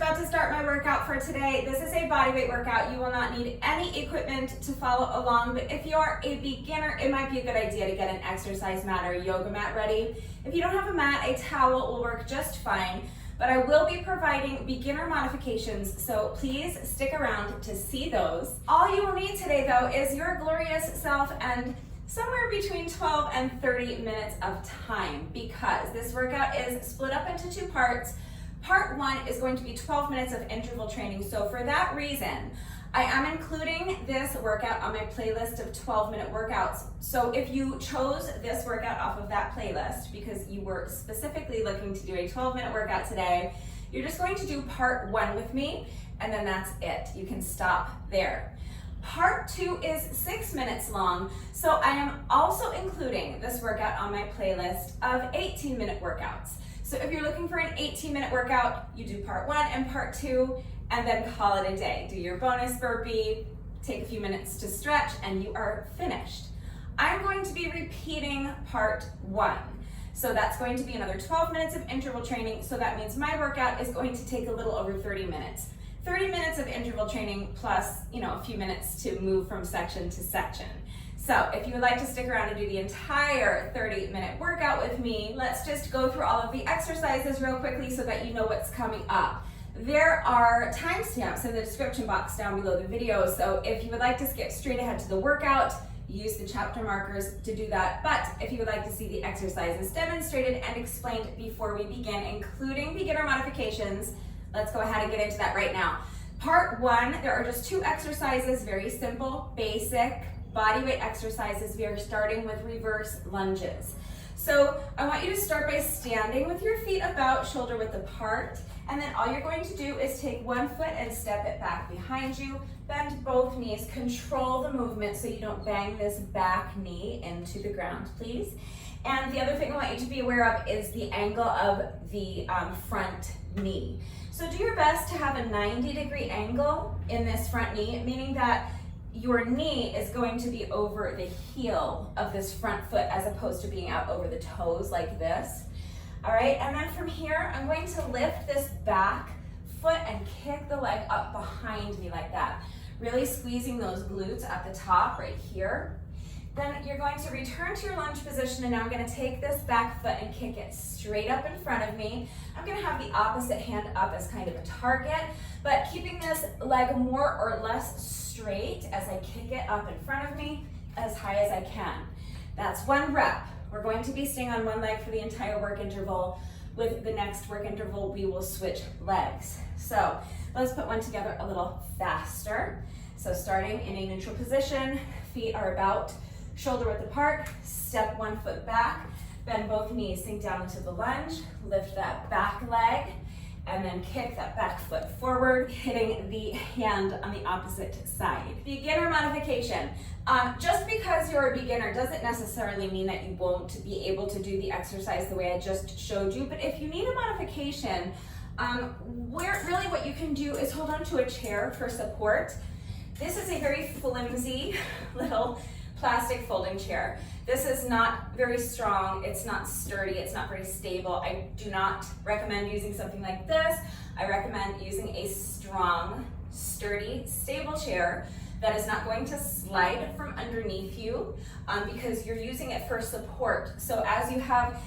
about to start my workout for today. This is a bodyweight workout. You will not need any equipment to follow along, but if you're a beginner, it might be a good idea to get an exercise mat or a yoga mat ready. If you don't have a mat, a towel will work just fine, but I will be providing beginner modifications, so please stick around to see those. All you will need today, though, is your glorious self and somewhere between 12 and 30 minutes of time, because this workout is split up into two parts. Part one is going to be 12 minutes of interval training. So for that reason, I am including this workout on my playlist of 12-minute workouts. So if you chose this workout off of that playlist because you were specifically looking to do a 12-minute workout today, you're just going to do part one with me, and then that's it. You can stop there. Part two is 6 minutes long, so I am also including this workout on my playlist of 18-minute workouts. So if you're looking for an 18-minute workout, you do part one and part two, and then call it a day. Do your bonus burpee, take a few minutes to stretch, and you are finished. I'm going to be repeating part one. So that's going to be another 12 minutes of interval training, so that means my workout is going to take a little over 30 minutes. 30 minutes of interval training plus, a few minutes to move from section to section. So if you would like to stick around and do the entire 30-minute workout with me, let's just go through all of the exercises real quickly so that you know what's coming up. There are timestamps in the description box down below the video, so if you would like to skip straight ahead to the workout, use the chapter markers to do that. But if you would like to see the exercises demonstrated and explained before we begin, including beginner modifications, let's go ahead and get into that right now. Part one, there are just two exercises, very simple, basic bodyweight exercises. We are starting with reverse lunges. So I want you to start by standing with your feet about shoulder width apart, and then all you're going to do is take one foot and step it back behind you, bend both knees, control the movement so you don't bang this back knee into the ground, please. And the other thing I want you to be aware of is the angle of the front knee. So do your best to have a 90-degree angle in this front knee, meaning that your knee is going to be over the heel of this front foot as opposed to being out over the toes like this. All right, and then from here, I'm going to lift this back foot and kick the leg up behind me like that, really squeezing those glutes at the top right here. Then you're going to return to your lunge position, and now I'm going to take this back foot and kick it straight up in front of me. I'm going to have the opposite hand up as kind of a target, but keeping this leg more or less straight as I kick it up in front of me as high as I can. That's one rep. We're going to be staying on one leg for the entire work interval. With the next work interval, we will switch legs. So let's put one together a little faster. So starting in a neutral position, feet are about shoulder width apart, step one foot back, bend both knees, sink down into the lunge, lift that back leg, and then kick that back foot forward, hitting the hand on the opposite side. Beginner modification. Just because you're a beginner doesn't necessarily mean that you won't be able to do the exercise the way I just showed you, but if you need a modification, really what you can do is hold on to a chair for support. This is a very flimsy little plastic folding chair. This is not very strong, it's not sturdy, it's not very stable. I do not recommend using something like this. I recommend using a strong, sturdy, stable chair that is not going to slide from underneath you because you're using it for support. So as you have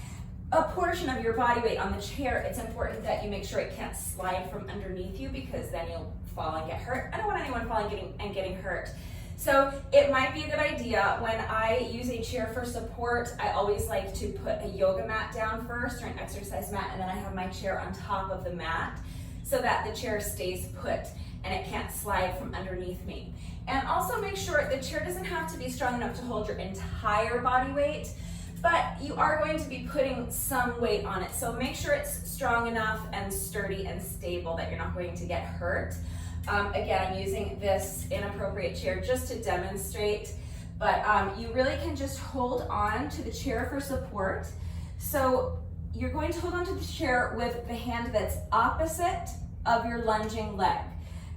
a portion of your body weight on the chair, it's important that you make sure it can't slide from underneath you because then you'll fall and get hurt. I don't want anyone falling and getting hurt. So it might be a good idea when I use a chair for support, I always like to put a yoga mat down first or an exercise mat, and then I have my chair on top of the mat so that the chair stays put and it can't slide from underneath me. And also make sure the chair doesn't have to be strong enough to hold your entire body weight, but you are going to be putting some weight on it. So make sure it's strong enough and sturdy and stable that you're not going to get hurt. Again, I'm using this inappropriate chair just to demonstrate, but you really can just hold on to the chair for support. So you're going to hold on to the chair with the hand that's opposite of your lunging leg.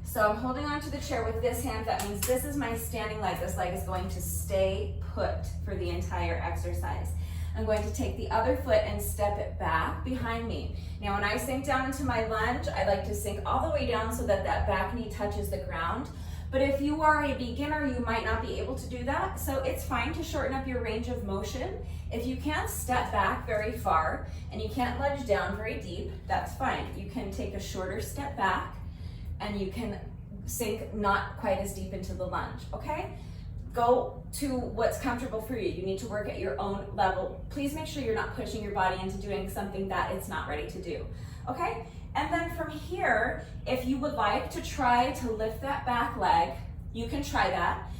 So I'm holding on to the chair with this hand. That means this is my standing leg. This leg is going to stay put for the entire exercise. I'm going to take the other foot and step it back behind me. Now when I sink down into my lunge, I like to sink all the way down so that that back knee touches the ground. But if you are a beginner, you might not be able to do that. So it's fine to shorten up your range of motion. If you can't step back very far and you can't lunge down very deep, that's fine. You can take a shorter step back and you can sink not quite as deep into the lunge, okay? Go to what's comfortable for you. You need to work at your own level. Please make sure you're not pushing your body into doing something that it's not ready to do, okay? And then from here, if you would like to try to lift that back leg, you can try that.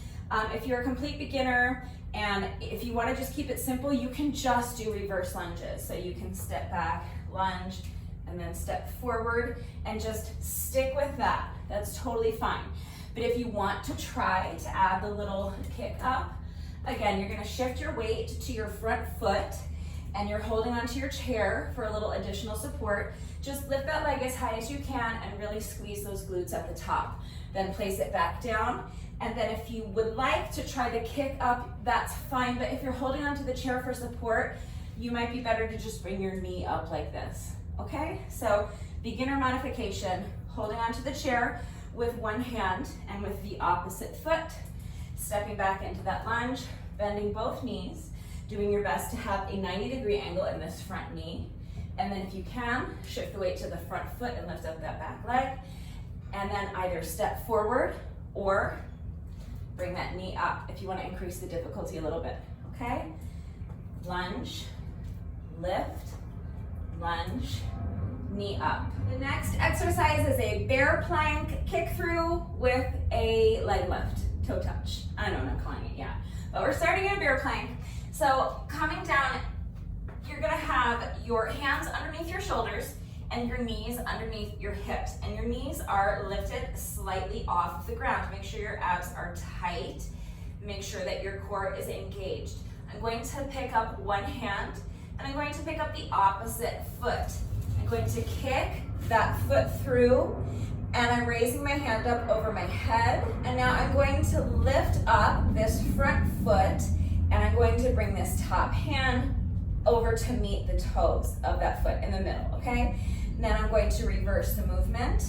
If you're a complete beginner and if you want to just keep it simple, you can just do reverse lunges. So you can step back, lunge, and then step forward and just stick with that. That's totally fine. But if you want to try to add the little kick up, again, you're going to shift your weight to your front foot and you're holding onto your chair for a little additional support. Just lift that leg as high as you can and really squeeze those glutes at the top. Then place it back down. And then if you would like to try to kick up, that's fine. But if you're holding onto the chair for support, you might be better to just bring your knee up like this. Okay? So beginner modification, holding onto the chair with one hand and with the opposite foot, stepping back into that lunge, bending both knees, doing your best to have a 90-degree angle in this front knee. And then if you can, shift the weight to the front foot and lift up that back leg. And then either step forward or bring that knee up if you want to increase the difficulty a little bit, okay? Lunge, lift, lunge, knee up. The next exercise is a bear plank kick through with a leg lift, toe touch. I don't know what I'm calling it yet, but we're starting in bear plank. So coming down, you're gonna have your hands underneath your shoulders and your knees underneath your hips. And your knees are lifted slightly off the ground. Make sure your abs are tight. Make sure that your core is engaged. I'm going to pick up one hand and I'm going to pick up the opposite foot. I'm going to kick that foot through and I'm raising my hand up over my head. And now I'm going to lift up this front foot and I'm going to bring this top hand over to meet the toes of that foot in the middle, okay? And then I'm going to reverse the movement.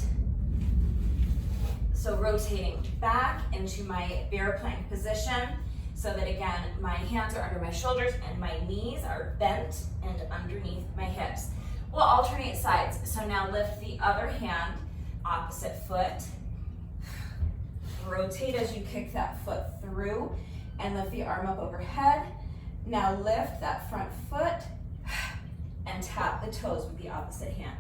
So rotating back into my bear plank position so that again, my hands are under my shoulders and my knees are bent and underneath my hips. We'll alternate sides. So now lift the other hand, opposite foot. Rotate as you kick that foot through and lift the arm up overhead. Now lift that front foot and tap the toes with the opposite hand.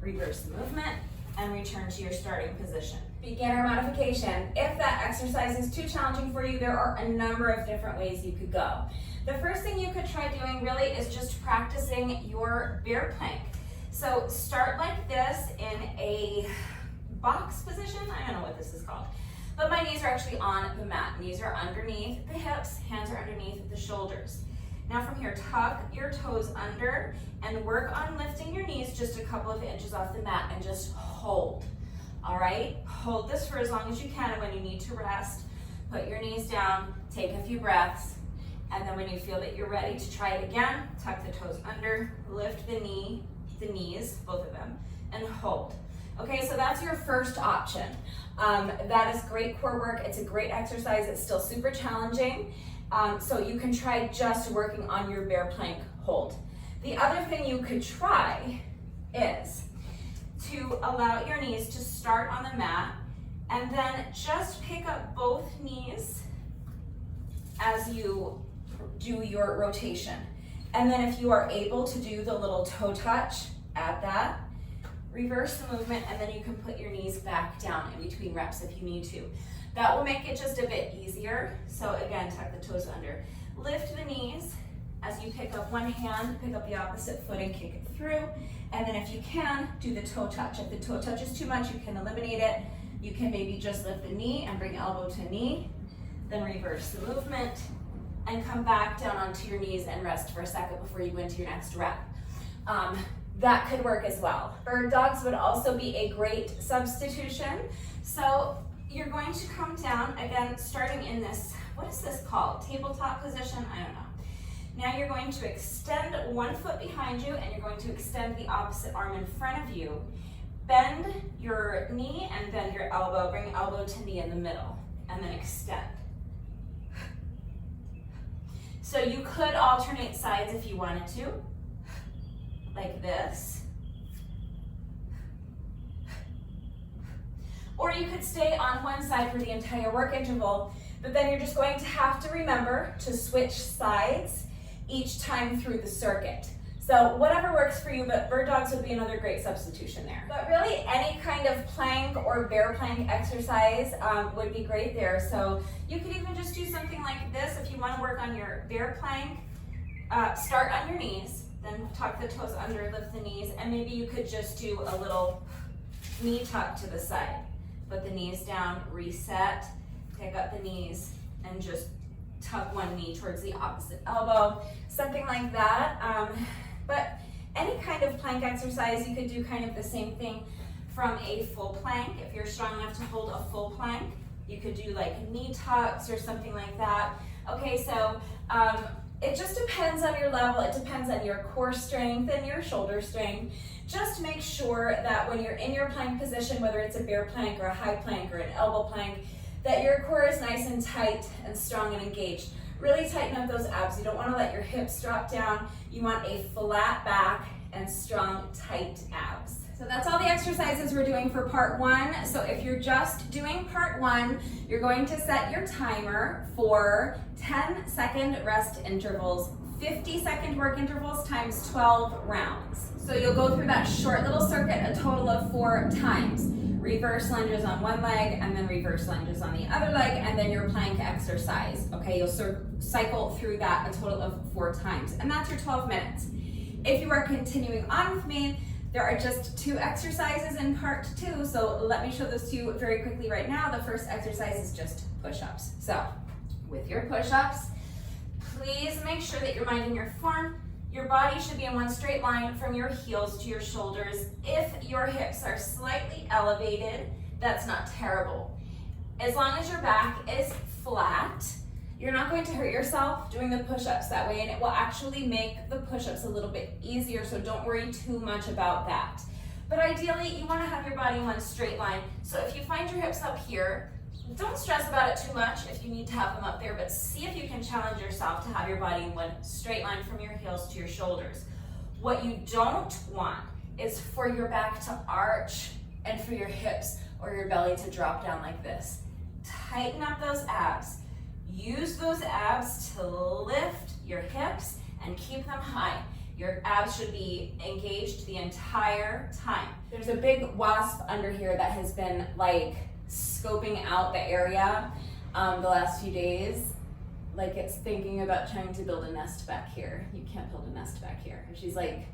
Reverse the movement and return to your starting position. Beginner modification. If that exercise is too challenging for you, there are a number of different ways you could go. The first thing you could try doing really is just practicing your bear plank. So start like this in a box position. I don't know what this is called. But my knees are actually on the mat. Knees are underneath the hips, hands are underneath the shoulders. Now from here, tuck your toes under and work on lifting your knees just a couple of inches off the mat and just hold. All right, hold this for as long as you can, and when you need to rest, put your knees down, take a few breaths, and then when you feel that you're ready to try it again, tuck the toes under, lift the knees, both of them, and hold. Okay, so that's your first option. That is great core work. It's a great exercise. It's still super challenging. So you can try just working on your bear plank hold. The other thing you could try is to allow your knees to start on the mat and then just pick up both knees as you do your rotation. And then if you are able to do the little toe touch, add that. Reverse the movement, and then you can put your knees back down in between reps if you need to. That will make it just a bit easier. So again, tuck the toes under. Lift the knees as you pick up one hand, pick up the opposite foot and kick it through. And then if you can, do the toe touch. If the toe touch is too much, you can eliminate it. You can maybe just lift the knee and bring elbow to knee, then reverse the movement and come back down onto your knees and rest for a second before you go into your next rep. That could work as well. Bird dogs would also be a great substitution. So you're going to come down, again, starting in this, what is this called? Tabletop position? I don't know. Now you're going to extend one foot behind you and you're going to extend the opposite arm in front of you. Bend your knee and bend your elbow. Bring elbow to knee in the middle and then extend. So you could alternate sides if you wanted to, like this. Or you could stay on one side for the entire work interval, but then you're just going to have to remember to switch sides each time through the circuit. So whatever works for you, but bird dogs would be another great substitution there. But really any kind of plank or bear plank exercise would be great there. So you could even just do something like this if you want to work on your bear plank. Start on your knees, then tuck the toes under, lift the knees, and maybe you could just do a little knee tuck to the side. Put the knees down, reset, pick up the knees, and just tuck one knee towards the opposite elbow, something like that. But any kind of plank exercise, you could do kind of the same thing from a full plank. If you're strong enough to hold a full plank, you could do like knee tucks or something like that. Okay, so it just depends on your level. It depends on your core strength and your shoulder strength. Just make sure that when you're in your plank position, whether it's a bear plank or a high plank or an elbow plank, that your core is nice and tight and strong and engaged. Really tighten up those abs. You don't want to let your hips drop down. You want a flat back and strong, tight abs. So that's all the exercises we're doing for part one. So if you're just doing part one, you're going to set your timer for 10-second rest intervals, 50-second work intervals times 12 rounds. So you'll go through that short little circuit a total of 4 times. Reverse lunges on one leg and then reverse lunges on the other leg, and then your plank exercise. Okay, you'll cycle through that a total of 4 times, and that's your 12 minutes. If you are continuing on with me, there are just 2 exercises in part 2, so let me show those to you very quickly right now. The first exercise is just push-ups. So with your push-ups, please make sure that you're minding your form. Your body should be in one straight line from your heels to your shoulders. If your hips are slightly elevated, that's not terrible. As long as your back is flat, you're not going to hurt yourself doing the push-ups that way, and it will actually make the push-ups a little bit easier, so don't worry too much about that. But ideally, you want to have your body in one straight line. So if you find your hips up here, don't stress about it too much if you need to have them up there, but see if you can challenge yourself to have your body in one straight line from your heels to your shoulders. What you don't want is for your back to arch and for your hips or your belly to drop down like this. Tighten up those abs. Use those abs to lift your hips and keep them high. Your abs should be engaged the entire time. There's a big wasp under here that has been like scoping out the area the last few days. Like it's thinking about trying to build a nest back here. You can't build a nest back here. She's like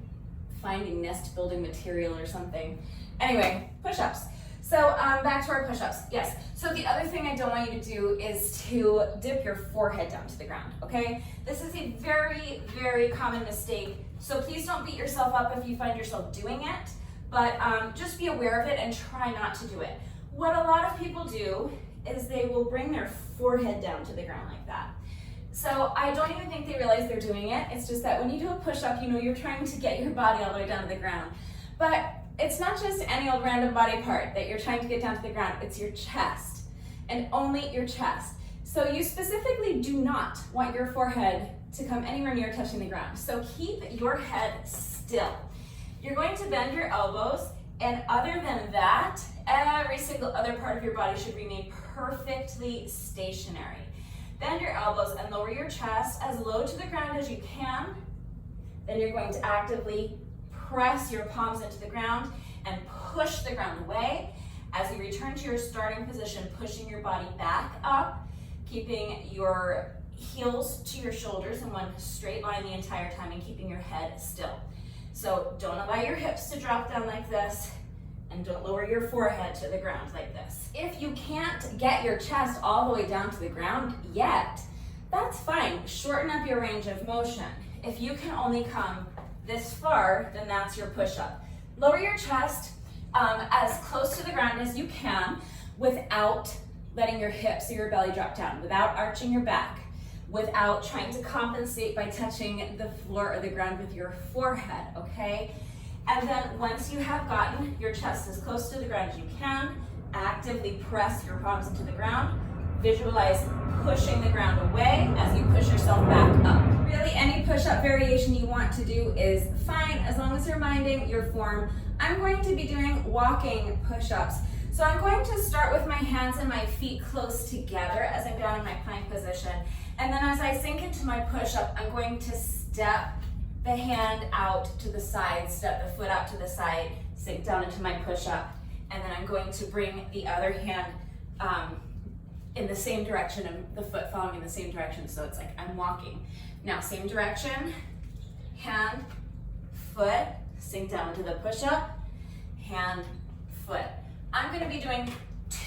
finding nest building material or something. Anyway, push-ups. So back to our push-ups. Yes, so the other thing I don't want you to do is to dip your forehead down to the ground, okay? This is a very, very common mistake. So please don't beat yourself up if you find yourself doing it, but just be aware of it and try not to do it. What a lot of people do is they will bring their forehead down to the ground like that. So I don't even think they realize they're doing it. It's just that when you do a push-up, you know you're trying to get your body all the way down to the ground. But it's not just any old random body part that you're trying to get down to the ground. It's your chest, and only your chest. So you specifically do not want your forehead to come anywhere near touching the ground. So keep your head still. You're going to bend your elbows, and other than that, every single other part of your body should remain perfectly stationary. Bend your elbows and lower your chest as low to the ground as you can. Then you're going to actively press your palms into the ground and push the ground away. As you return to your starting position, pushing your body back up, keeping your heels to your shoulders in one straight line the entire time and keeping your head still. So don't allow your hips to drop down like this, and don't lower your forehead to the ground like this. If you can't get your chest all the way down to the ground yet, that's fine. Shorten up your range of motion. If you can only come this far, then that's your push-up. Lower your chest as close to the ground as you can without letting your hips or your belly drop down, without arching your back. without trying to compensate by touching the floor or the ground with your forehead, okay? And then once you have gotten your chest as close to the ground as you can, actively press your palms into the ground. Visualize pushing the ground away as you push yourself back up. Really, any push-up variation you want to do is fine as long as you're minding your form. I'm going to be doing walking push-ups. So I'm going to start with my hands and my feet close together as I'm down in my plank position. And then as I sink into my push-up, I'm going to step the hand out to the side, step the foot out to the side, sink down into my push-up. And then I'm going to bring the other hand in the same direction and the foot following in the same direction. So it's like I'm walking. Now, same direction, hand, foot, sink down into the push-up, hand, foot. I'm gonna be doing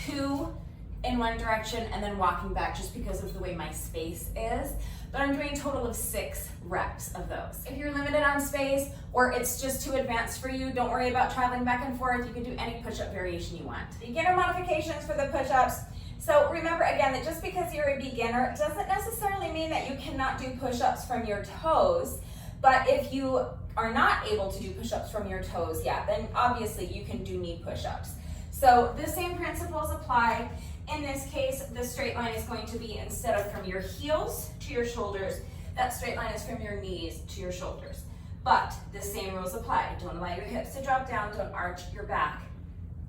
2 in one direction and then walking back just because of the way my space is. But I'm doing a total of 6 reps of those. If you're limited on space or it's just too advanced for you, don't worry about traveling back and forth. You can do any push-up variation you want. Beginner modifications for the push-ups. So remember again that just because you're a beginner doesn't necessarily mean that you cannot do push-ups from your toes. But if you are not able to do push-ups from your toes yet, then obviously you can do knee push-ups. So the same principles apply. In this case, the straight line is going to be, instead of from your heels to your shoulders, that straight line is from your knees to your shoulders. But the same rules apply. Don't allow your hips to drop down, don't arch your back.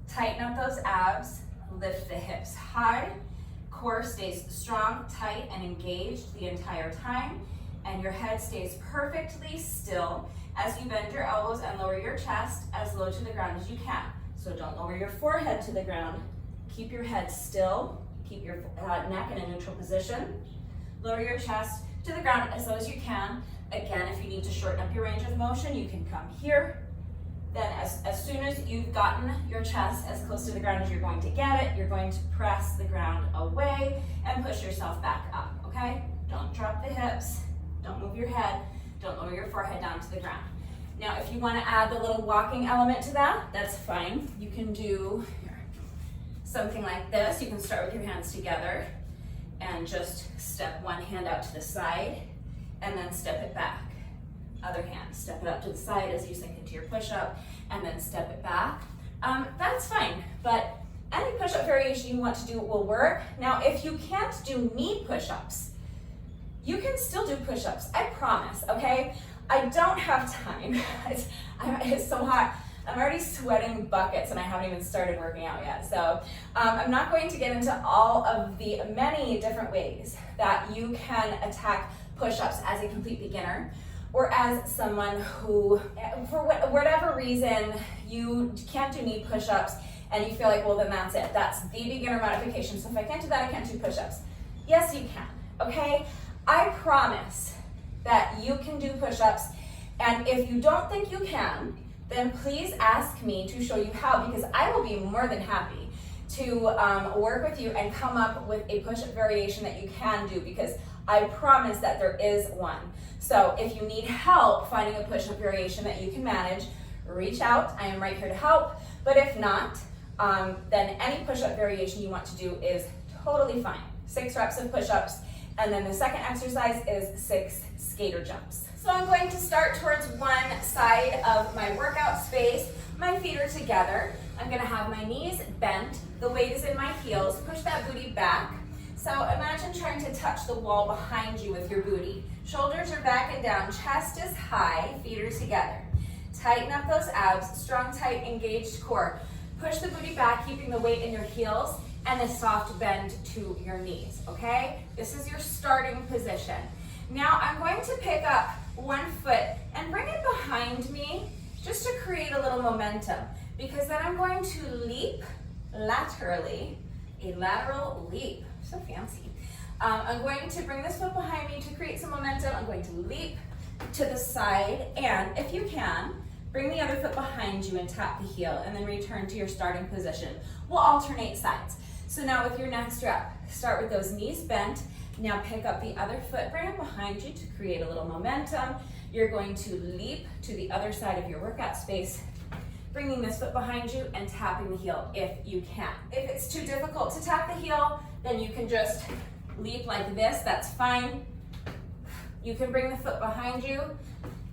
Tighten up those abs, lift the hips high, core stays strong, tight, and engaged the entire time, and your head stays perfectly still as you bend your elbows and lower your chest as low to the ground as you can. So don't lower your forehead to the ground. Keep your head still, keep your neck in a neutral position. Lower your chest to the ground as low as you can. Again, if you need to shorten up your range of motion, you can come here. Then as soon as you've gotten your chest as close to the ground as you're going to get it, you're going to press the ground away and push yourself back up, okay? Don't drop the hips, don't move your head, don't lower your forehead down to the ground. Now, if you want to add the little walking element to that, that's fine. You can do something like this. You can start with your hands together and just step one hand out to the side and then step it back. Other hand, step it up to the side as you sink into your push-up and then step it back. That's fine, but any push-up variation you want to do will work. Now, if you can't do knee push-ups, you can still do push-ups, I promise, okay? I don't have time. It's so hot. I'm already sweating buckets and I haven't even started working out yet. So I'm not going to get into all of the many different ways that you can attack push-ups as a complete beginner or as someone who, for whatever reason, you can't do knee push-ups and you feel like, well, then that's it. That's the beginner modification. So if I can't do that, I can't do push-ups. Yes, you can, okay? I promise that you can do push-ups, and if you don't think you can, then please ask me to show you how, because I will be more than happy to work with you and come up with a push-up variation that you can do, because I promise that there is one. So if you need help finding a push-up variation that you can manage, reach out. I am right here to help. But if not, then any push-up variation you want to do is totally fine. 6 reps of push-ups, and then the second exercise is 6 skater jumps. So I'm going to start towards one side of my workout space. My feet are together. I'm gonna have my knees bent. The weight is in my heels. Push that booty back. So imagine trying to touch the wall behind you with your booty. Shoulders are back and down, chest is high, feet are together. Tighten up those abs, strong, tight, engaged core. Push the booty back, keeping the weight in your heels and a soft bend to your knees, okay? This is your starting position. Now I'm going to pick up one foot and bring it behind me just to create a little momentum, because then I'm going to leap laterally, a lateral leap, so fancy. I'm going to bring this foot behind me to create some momentum. I'm going to leap to the side, and if you can, bring the other foot behind you and tap the heel, and then return to your starting position. We'll alternate sides. So now with your next rep, start with those knees bent. Now pick up the other foot, bring it behind you to create a little momentum. You're going to leap to the other side of your workout space, bringing this foot behind you and tapping the heel if you can. If it's too difficult to tap the heel, then you can just leap like this, that's fine. You can bring the foot behind you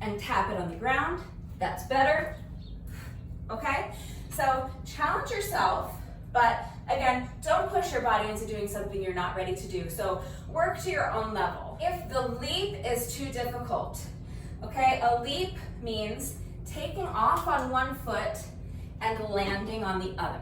and tap it on the ground. That's better, okay? So challenge yourself, but again, don't push your body into doing something you're not ready to do. So work to your own level. If the leap is too difficult, okay, a leap means taking off on one foot and landing on the other.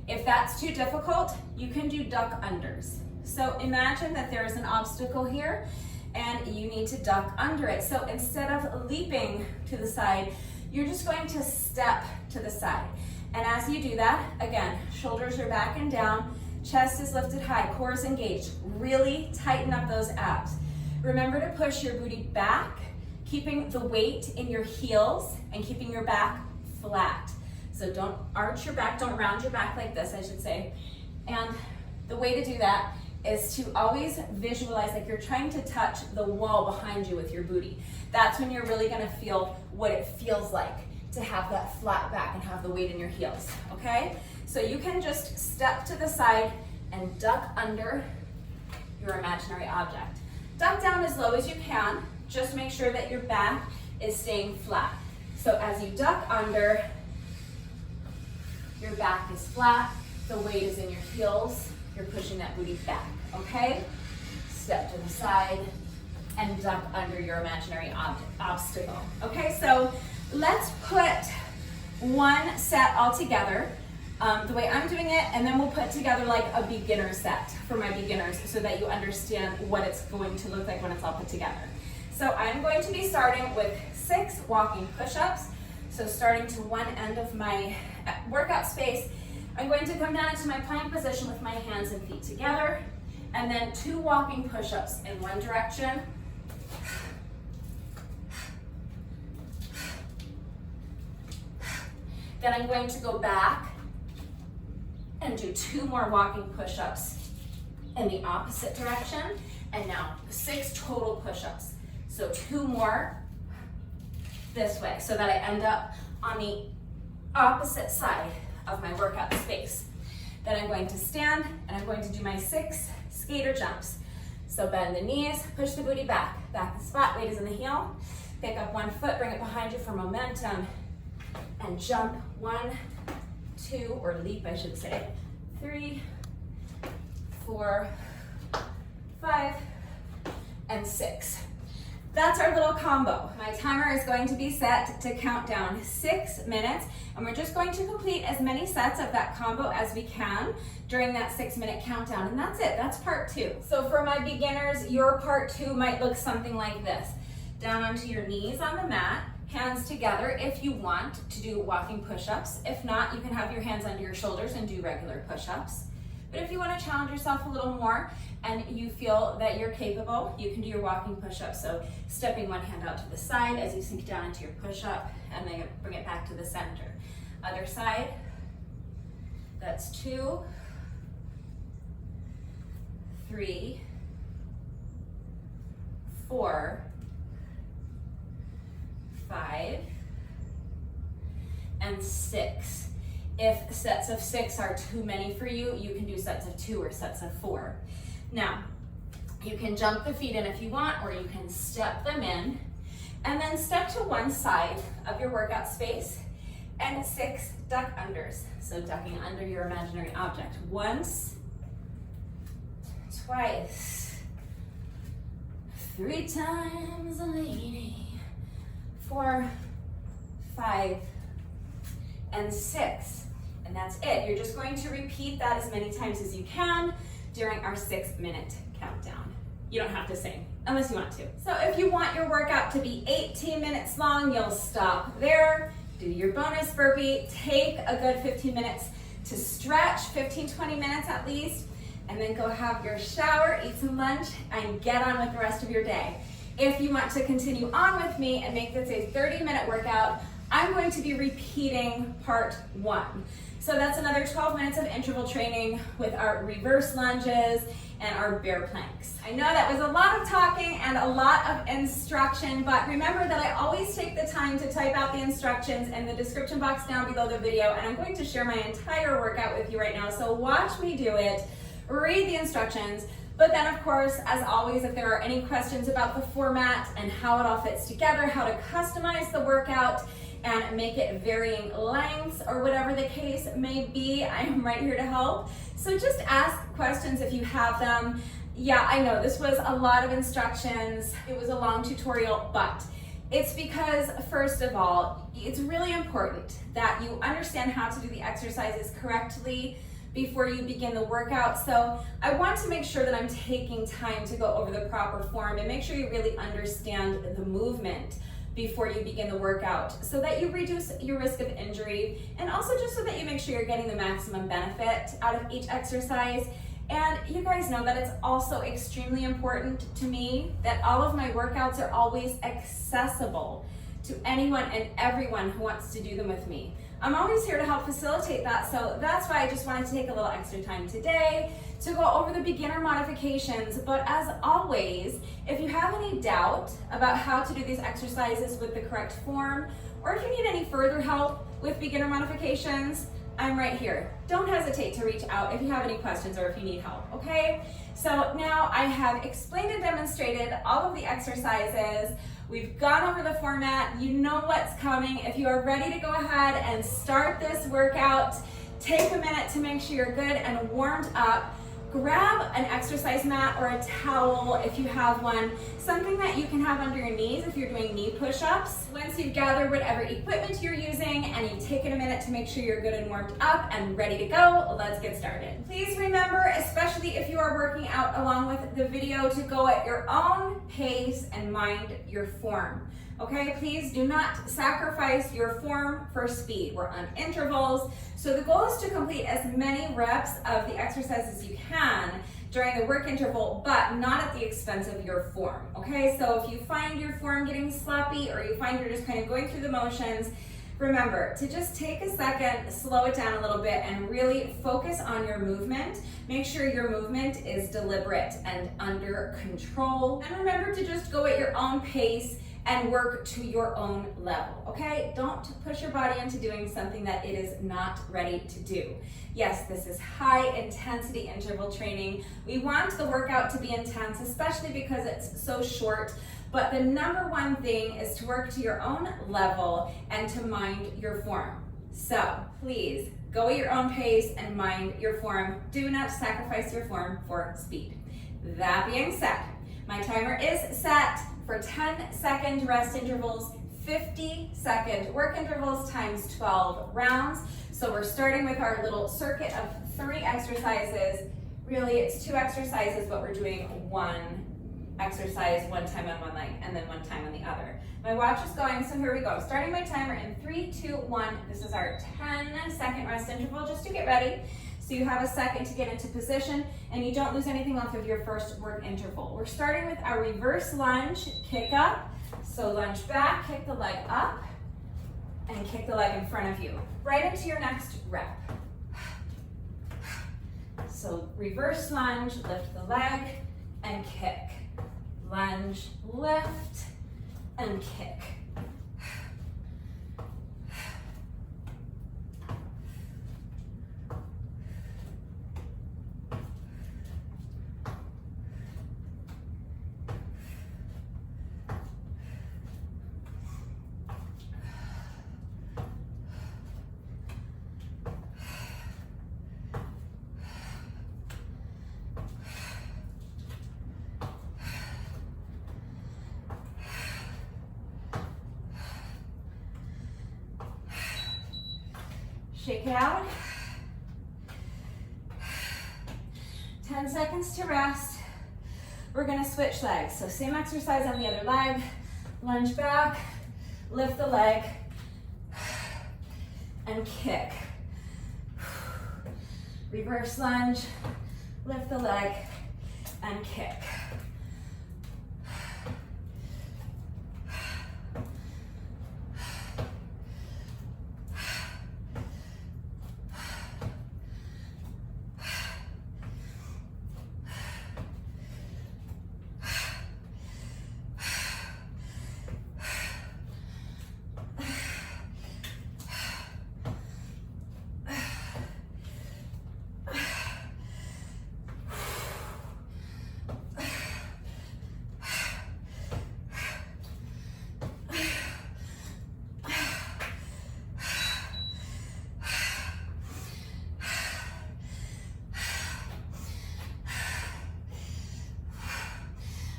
If that's too difficult, you can do duck unders. So imagine that there is an obstacle here and you need to duck under it. So instead of leaping to the side, you're just going to step to the side. And as you do that, again, shoulders are back and down, chest is lifted high, core is engaged. Really tighten up those abs. Remember to push your booty back, keeping the weight in your heels and keeping your back flat. So don't arch your back, don't round your back like this, I should say. And the way to do that is to always visualize like you're trying to touch the wall behind you with your booty. That's when you're really gonna feel what it feels like to have that flat back and have the weight in your heels, okay? So you can just step to the side and duck under your imaginary object. Duck down as low as you can, just make sure that your back is staying flat. So as you duck under, your back is flat, the weight is in your heels, you're pushing that booty back, okay? Step to the side and duck under your imaginary obstacle. Okay, so let's put one set all together, the way I'm doing it, and then we'll put together like a beginner set for my beginners so that you understand what it's going to look like when it's all put together. So I'm going to be starting with 6 walking push-ups. So starting to one end of my workout space, I'm going to come down into my plank position with my hands and feet together, and then 2 walking push-ups in one direction. Then I'm going to go back and do 2 more walking push-ups in the opposite direction, and now 6 total push-ups. So 2 more this way, so that I end up on the opposite side of my workout space. Then I'm going to stand and I'm going to do my 6 skater jumps. So bend the knees, push the booty back. Back is flat, weight is in the heel. Pick up one foot, bring it behind you for momentum, and jump 1, 2, or leap I should say, 3, 4, 5, and 6. That's our little combo. My timer is going to be set to count down 6 minutes, and we're just going to complete as many sets of that combo as we can during that 6-minute countdown, and that's it. That's part 2. So for my beginners, your part 2 might look something like this. Down onto your knees on the mat, hands together if you want to do walking push-ups. If not, you can have your hands under your shoulders and do regular push-ups. But if you want to challenge yourself a little more and you feel that you're capable, you can do your walking push-ups. So stepping one hand out to the side as you sink down into your push-up, and then bring it back to the center. Other side, that's 2, 3, 4, 5, and 6. If sets of 6 are too many for you, you can do sets of 2 or sets of 4. Now, you can jump the feet in if you want, or you can step them in, and then step to one side of your workout space, and 6 duck unders. So ducking under your imaginary object. Once, twice, 3 times a lady, 4, 5, and 6. And that's it. You're just going to repeat that as many times as you can during our 6-minute countdown. You don't have to sing, unless you want to. So if you want your workout to be 18 minutes long, you'll stop there, do your bonus burpee, take a good 15 minutes to stretch, 15-20 minutes at least, and then go have your shower, eat some lunch, and get on with the rest of your day. If you want to continue on with me and make this a 30-minute workout, I'm going to be repeating part 1. So that's another 12 minutes of interval training with our reverse lunges and our bear planks. I know that was a lot of talking and a lot of instruction, but remember that I always take the time to type out the instructions in the description box down below the video, and I'm going to share my entire workout with you right now. So watch me do it, read the instructions, But then of course, as always, if there are any questions about the format and how it all fits together, how to customize the workout and make it varying lengths or whatever the case may be, I am right here to help. So just ask questions if you have them. Yeah, I know this was a lot of instructions. It was a long tutorial, but it's because, first of all, it's really important that you understand how to do the exercises correctly before you begin the workout. So I want to make sure that I'm taking time to go over the proper form and make sure you really understand the movement before you begin the workout so that you reduce your risk of injury, and also just so that you make sure you're getting the maximum benefit out of each exercise. And you guys know that it's also extremely important to me that all of my workouts are always accessible to anyone and everyone who wants to do them with me. I'm always here to help facilitate that, so that's why I just wanted to take a little extra time today to go over the beginner modifications. But as always, if you have any doubt about how to do these exercises with the correct form, or if you need any further help with beginner modifications, I'm right here. Don't hesitate to reach out if you have any questions or if you need help, okay? So now I have explained and demonstrated all of the exercises. We've gone over the format. You know what's coming. If you are ready to go ahead and start this workout, take a minute to make sure you're good and warmed up. Grab an exercise mat or a towel if you have one, something that you can have under your knees if you're doing knee push-ups. Once you've gathered whatever equipment you're using and you've taken a minute to make sure you're good and warmed up and ready to go, let's get started. Please remember, especially if you are working out along with the video, to go at your own pace and mind your form. Okay, please do not sacrifice your form for speed. We're on intervals, so the goal is to complete as many reps of the exercise as you can during the work interval, but not at the expense of your form, okay? So if you find your form getting sloppy or you find you're just kind of going through the motions, remember to just take a second, slow it down a little bit, and really focus on your movement. Make sure your movement is deliberate and under control. And remember to just go at your own pace and work to your own level, okay? Don't push your body into doing something that it is not ready to do. Yes, this is high intensity interval training. We want the workout to be intense, especially because it's so short, but the number one thing is to work to your own level and to mind your form. So please go at your own pace and mind your form. Do not sacrifice your form for speed. That being said, my timer is set for 10-second rest intervals, 50-second work intervals times 12 rounds. So we're starting with our little circuit of 3 exercises. Really, it's 2 exercises, but we're doing 1 exercise, 1 time on one leg, and then 1 time on the other. My watch is going, so here we go. Starting my timer in 3, 2, 1. This is our 10-second rest interval, just to get ready. So you have a second to get into position and you don't lose anything off of your first work interval. We're starting with our reverse lunge, kick up. So lunge back, kick the leg up, and kick the leg in front of you. Right into your next rep. So reverse lunge, lift the leg, and kick. Lunge, lift, and kick. Shake it out. 10 seconds to rest. We're gonna switch legs. So same exercise on the other leg. Lunge back, lift the leg, and kick. Reverse lunge, lift the leg, and kick.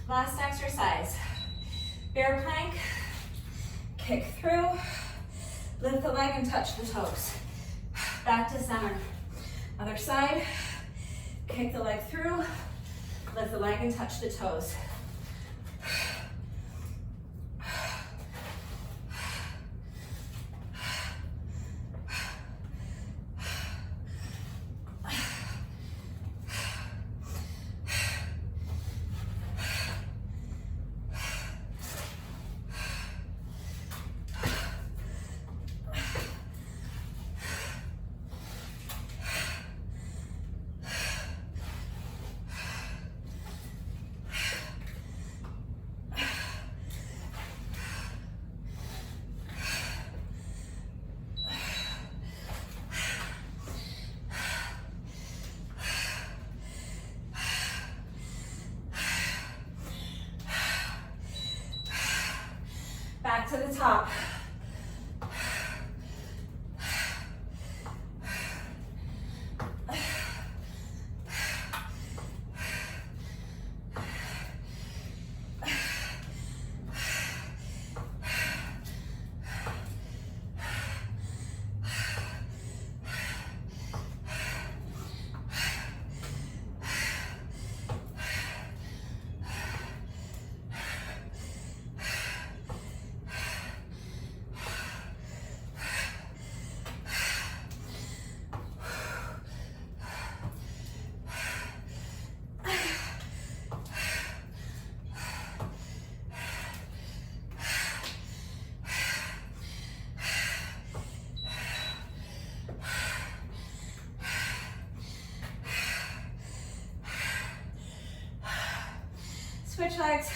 Last exercise. Bear plank, kick through, lift the leg and touch the toes. Back to center. Other side, kick the leg through, lift the leg and touch the toes. Back to the top. Switch legs.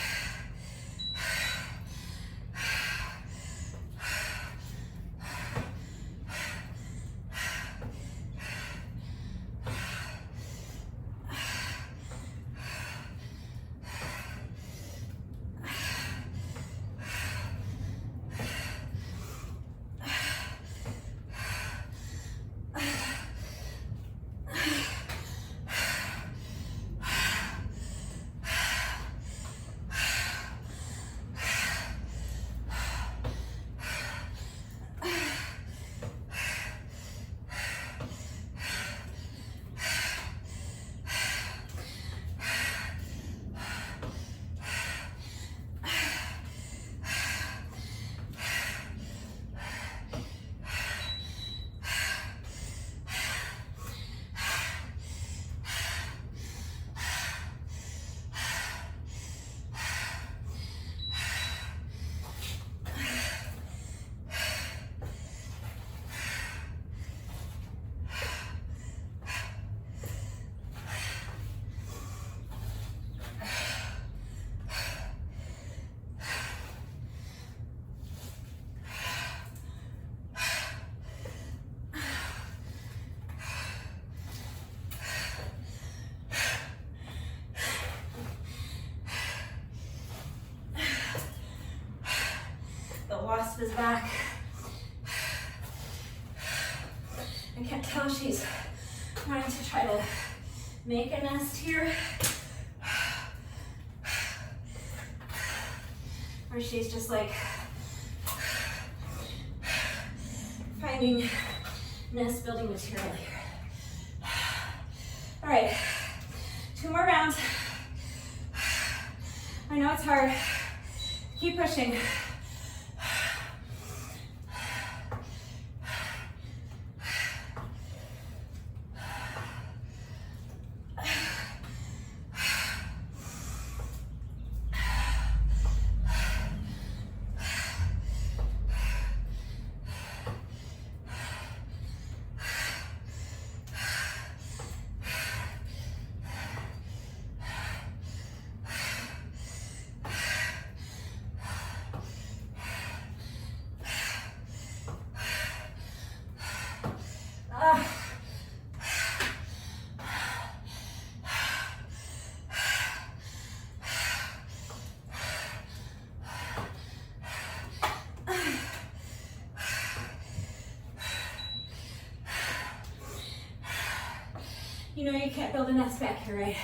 Wasp is back. I can't tell she's trying to try to make a nest here, or she's just like finding nest building material here. All right, 2 more rounds. I know it's hard. Keep pushing. You know you can't build a nest back here, right?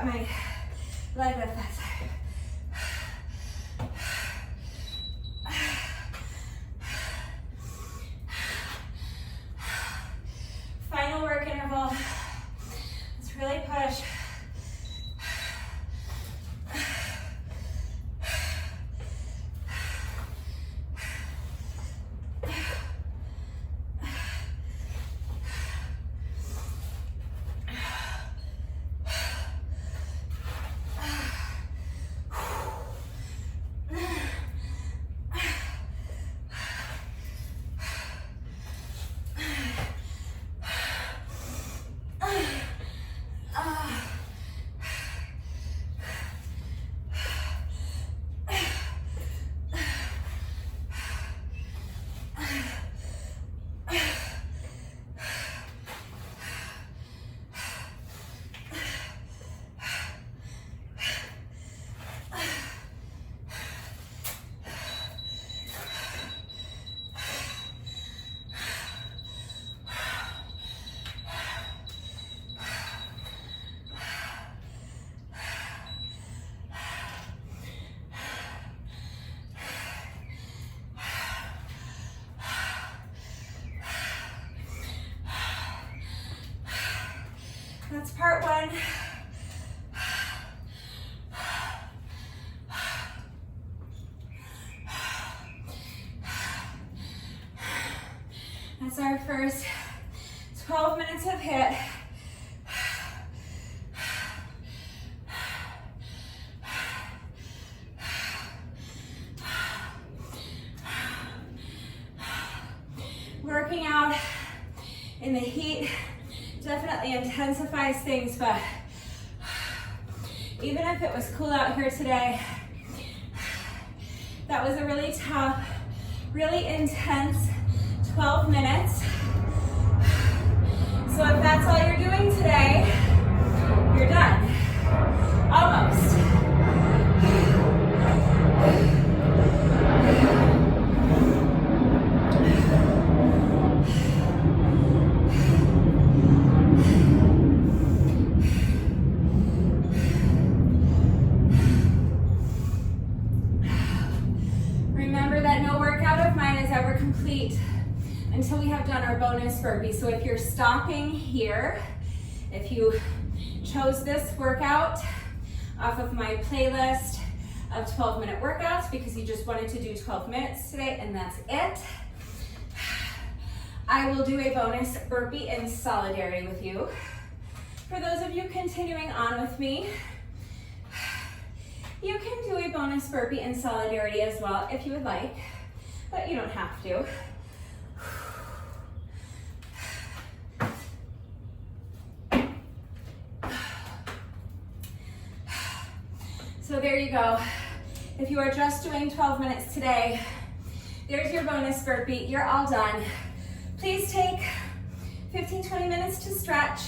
got my leg lift that side. Final work interval. Let's really push. That's part one. That's our first 12 minutes of HIIT. Working out in the heat definitely intensifies things, but even if it was cool out here today, that was a really tough, really intense 12 minutes. So if that's all you're doing today, you're done. Almost. Until we have done our bonus burpee. So if you're stopping here, if you chose this workout off of my playlist of 12-minute workouts because you just wanted to do 12 minutes today and that's it, I will do a bonus burpee in solidarity with you. For those of you continuing on with me, you can do a bonus burpee in solidarity as well if you would like, but you don't have to. So there you go. If you are just doing 12 minutes today, there's your bonus burpee. You're all done. Please take 15-20 minutes to stretch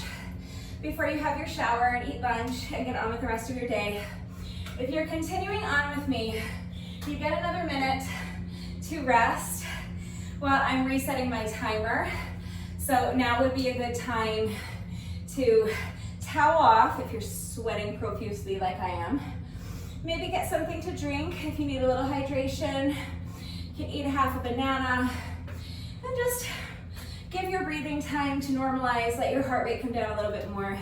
before you have your shower and eat lunch and get on with the rest of your day. If you're continuing on with me, you get another minute to rest while I'm resetting my timer. So now would be a good time to towel off if you're sweating profusely like I am. Maybe get something to drink if you need a little hydration. You can eat a half a banana and just give your breathing time to normalize, let your heart rate come down a little bit more.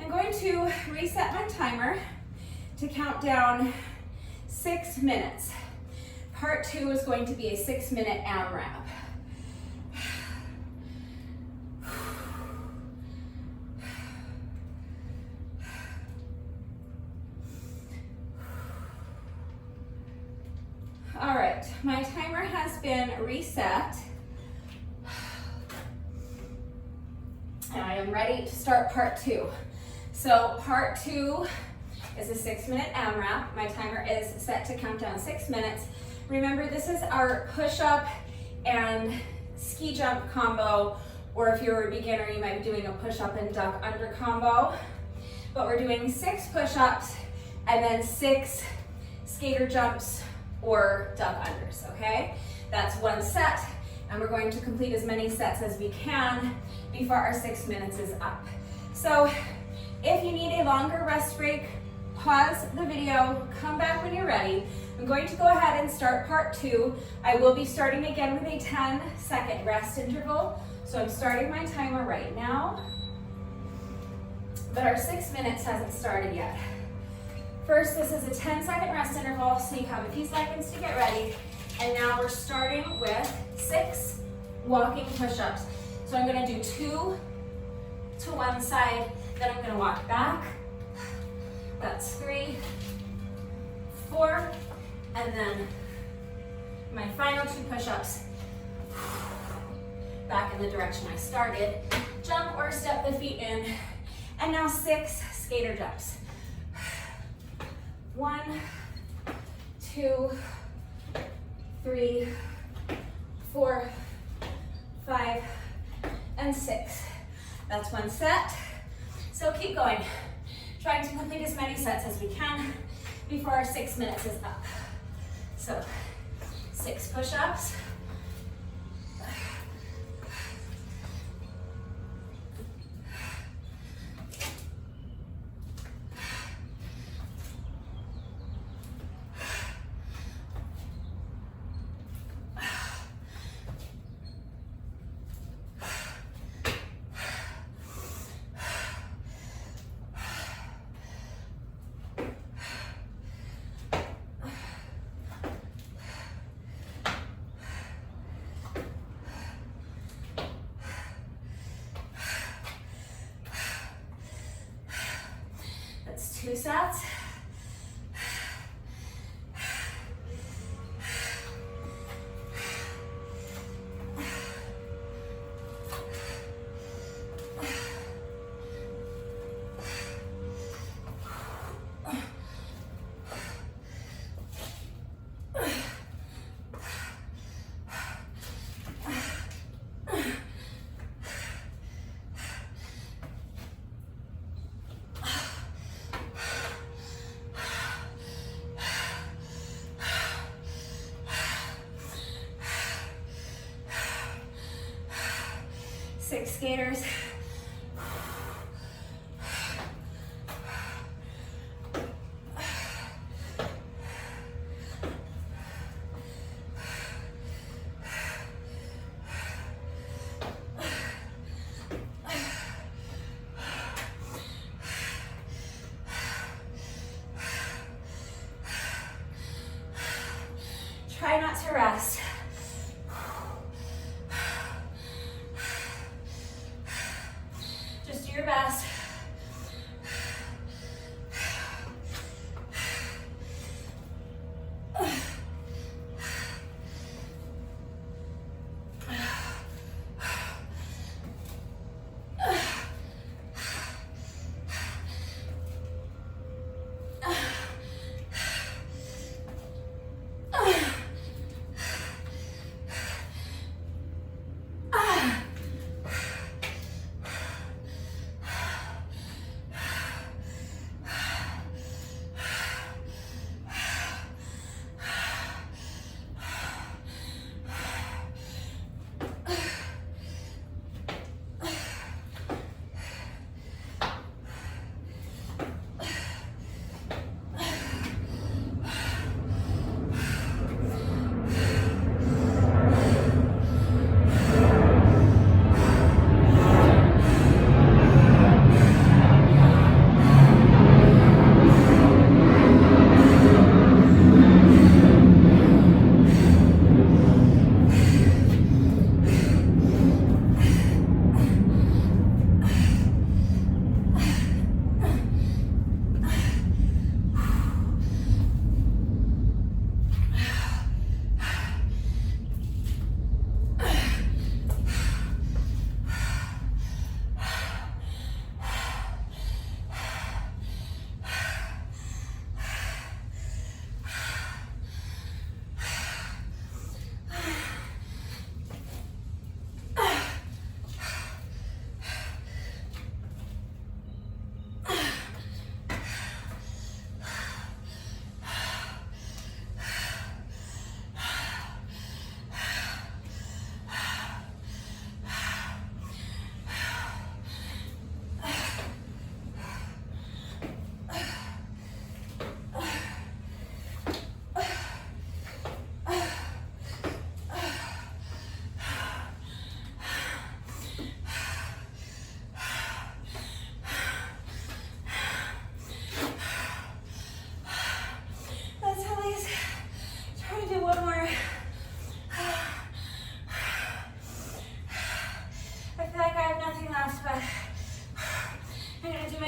I'm going to reset my timer to count down 6 minutes. Part 2 is going to be a 6-minute AMRAP. All right, my timer has been reset. And I am ready to start part 2. So part 2 is a 6-minute AMRAP. My timer is set to count down 6 minutes. Remember, this is our push-up and ski jump combo, or if you're a beginner, you might be doing a push-up and duck under combo. But we're doing 6 push-ups and then 6 skater jumps or duck unders, okay? That's one set, and we're going to complete as many sets as we can before our 6 minutes is up. So If you need a longer rest break, pause the video, come back when you're ready. I'm going to go ahead and start part 2. I will be starting again with a 10-second rest interval. So I'm starting my timer right now, but our 6 minutes hasn't started yet. First, this is a 10-second rest interval, so you have a few seconds to get ready. And now we're starting with 6 walking push-ups. So I'm gonna do 2 to one side, then I'm gonna walk back. That's 3, 4, and then my final 2 push-ups. Back in the direction I started. Jump or step the feet in. And now 6 skater jumps. 1, 2, 3, 4, 5, and 6. That's one set. So keep going. Trying to complete as many sets as we can before our 6 minutes is up. So 6 push-ups. That's 2 sets. Six skaters. Try not to rest.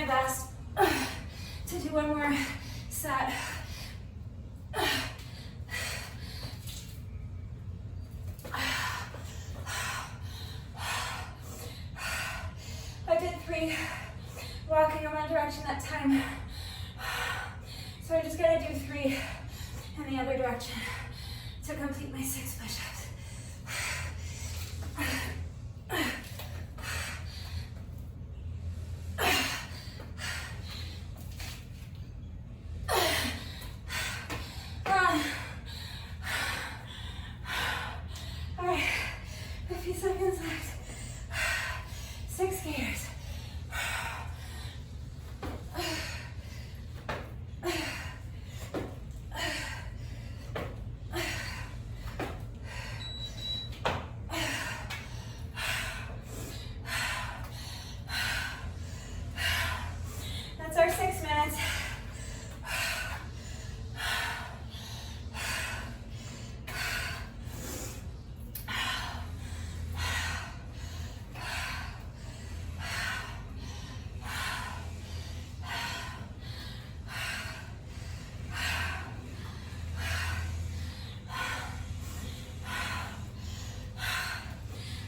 best to do one more set. I did 3, walking in one direction that time. So I'm just gonna do 3 in the other direction to complete my 6 push-ups. All right, a few seconds left. 6 gears. That's our 6 minutes.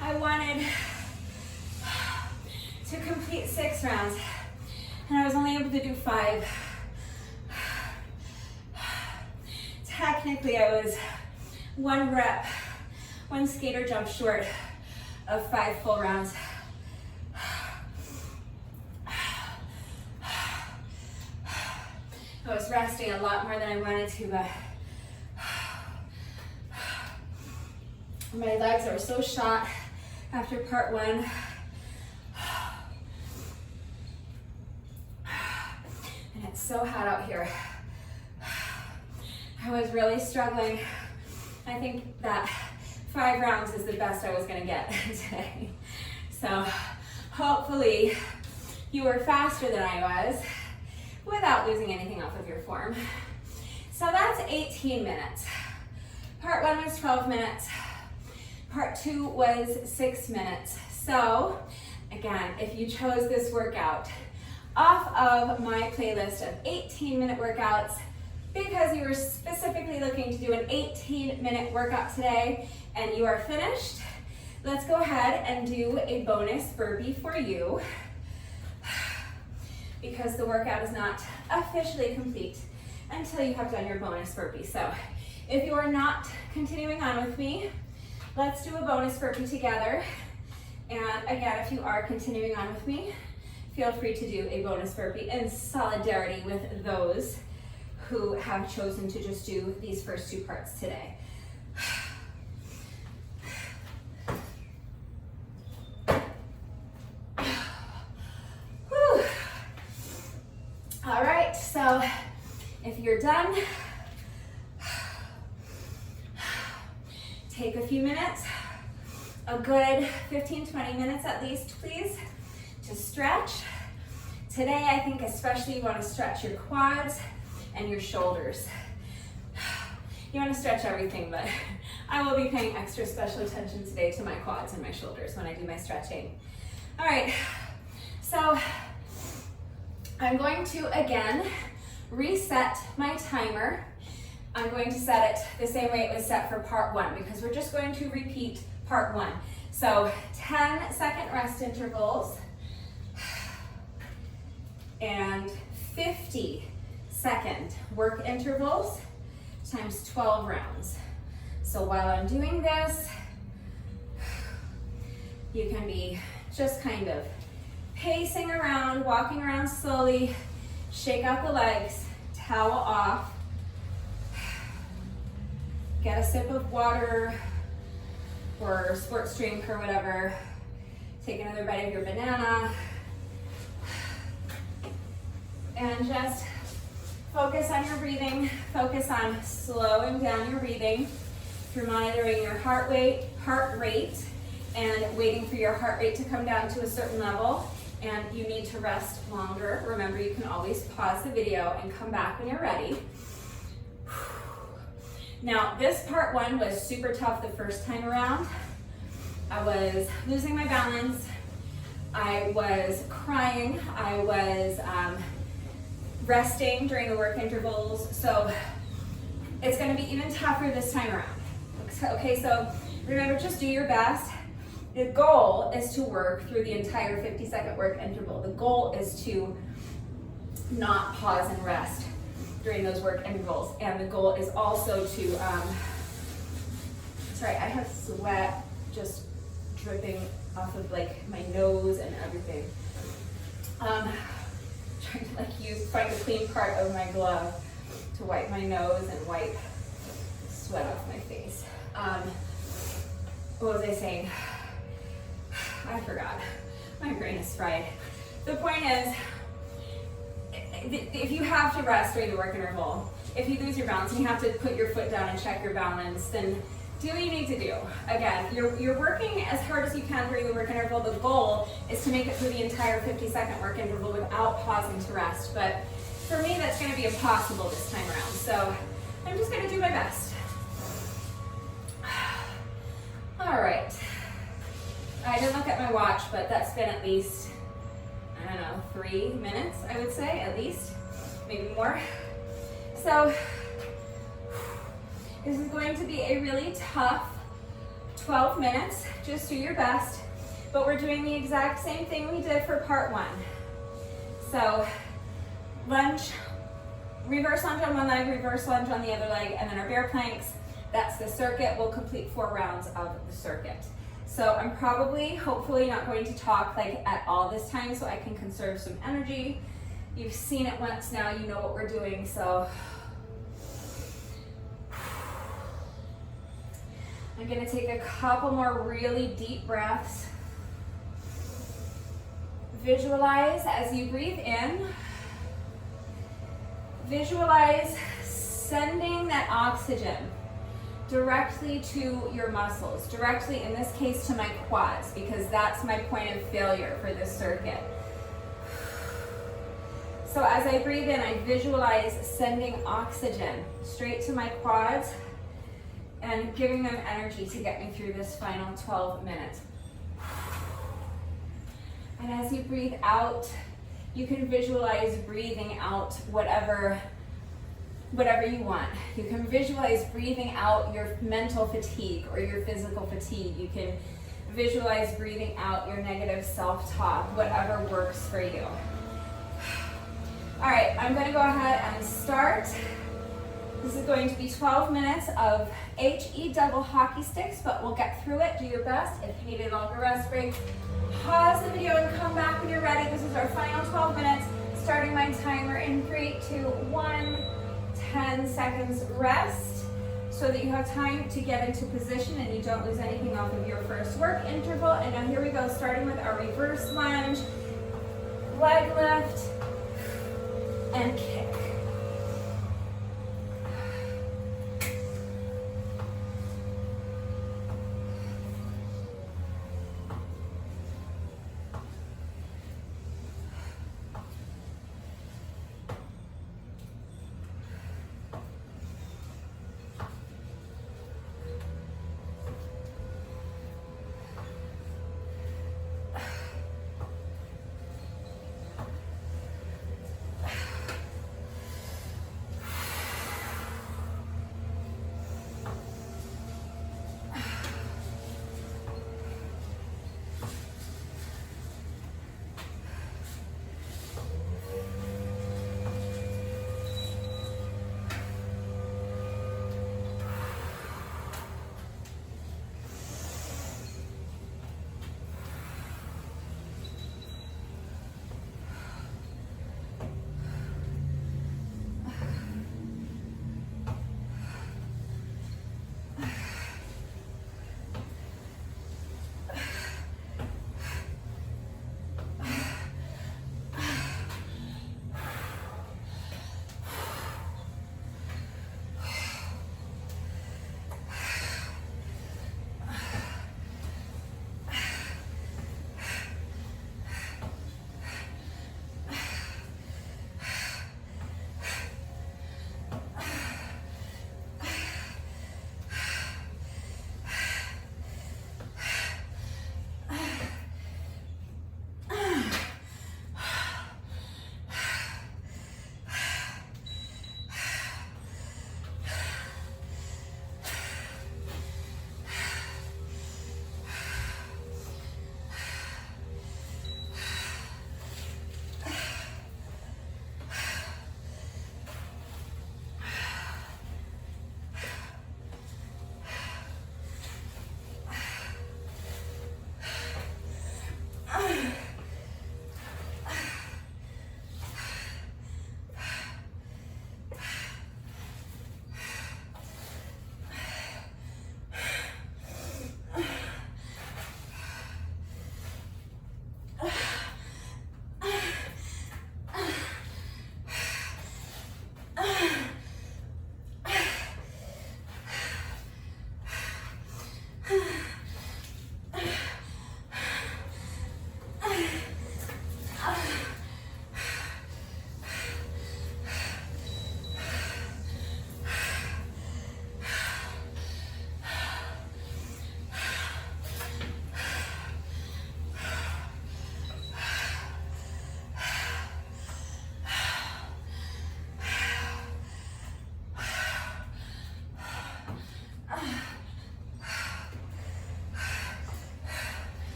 I wanted to complete 6 rounds, and I was only able to do 5. Technically, I was 1 rep, 1 skater jump short of 5 full rounds. I was resting a lot more than I wanted to, but my legs are so shot after part 1. And it's so hot out here. I was really struggling. I think that 5 rounds is the best I was gonna get today. So hopefully you were faster than I was without losing anything off of your form. So that's 18 minutes. Part 1 was 12 minutes. Part 2 was 6 minutes. So again, if you chose this workout off of my playlist of 18-minute workouts because you were specifically looking to do an 18-minute workout today and you are finished, let's go ahead and do a bonus burpee for you because the workout is not officially complete until you have done your bonus burpee. So if you are not continuing on with me, let's do a bonus burpee together. And again, if you are continuing on with me, feel free to do a bonus burpee in solidarity with those who have chosen to just do these first 2 parts today. Whew. All right, so if you're done, take a few minutes, a good 15-20 minutes at least, please, to stretch. Today, I think especially you want to stretch your quads and your shoulders. You want to stretch everything, but I will be paying extra special attention today to my quads and my shoulders when I do my stretching. All right, so I'm going to, again, reset my timer. I'm going to set it the same way it was set for part 1 because we're just going to repeat part 1. So 10-second rest intervals and 50-second work intervals times 12 rounds. So while I'm doing this, you can be just kind of pacing around, walking around slowly, shake out the legs, towel off, get a sip of water or sports drink or whatever, take another bite of your banana, and just focus on your breathing, focus on slowing down your breathing. If you're monitoring your heart rate, and waiting for your heart rate to come down to a certain level, and you need to rest longer, remember you can always pause the video and come back when you're ready. Now, this part 1 was super tough the first time around. I was losing my balance, I was crying, I was resting during the work intervals, so it's gonna be even tougher this time around. Okay, so remember, just do your best. The goal is to work through the entire 50-second work interval. The goal is to not pause and rest during those work intervals. And the goal is also to, sorry, I have sweat just dripping off of like my nose and everything. Trying to like find a clean part of my glove to wipe my nose and wipe sweat off my face. What was I saying? I forgot. My brain is fried. The point is, if you have to rest during the work interval, if you lose your balance and you have to put your foot down and check your balance, then do what you need to do. Again, you're working as hard as you can during the work interval. The goal is to make it through the entire 50-second work interval without pausing to rest. But for me, that's going to be impossible this time around. So I'm just going to do my best. All right. I didn't look at my watch, but that's been at least, I don't know, 3 minutes, I would say, at least, maybe more. So this is going to be a really tough 12 minutes. Just do your best, but we're doing the exact same thing we did for part 1. So lunge, reverse lunge on one leg, reverse lunge on the other leg, and then our bear planks. That's the circuit. We'll complete 4 rounds of the circuit. So I'm probably, hopefully, not going to talk like at all this time so I can conserve some energy. You've seen it once now, you know what we're doing, so. I'm gonna take a couple more really deep breaths. Visualize as you breathe in. Visualize sending that oxygen directly to your muscles, directly, in this case, to my quads, because that's my point of failure for this circuit. So as I breathe in, I visualize sending oxygen straight to my quads and giving them energy to get me through this final 12 minutes. And as you breathe out, you can visualize breathing out whatever you want. You can visualize breathing out your mental fatigue or your physical fatigue. You can visualize breathing out your negative self-talk, whatever works for you. All right, I'm gonna go ahead and start. This is going to be 12 minutes of HE double hockey sticks, but we'll get through it. Do your best. If you need a longer rest break, pause the video and come back when you're ready. This is our final 12 minutes. Starting my timer in 3, 2, 1. 10 seconds rest so that you have time to get into position and you don't lose anything off of your first work interval. And now here we go, starting with our reverse lunge, leg lift, and kick.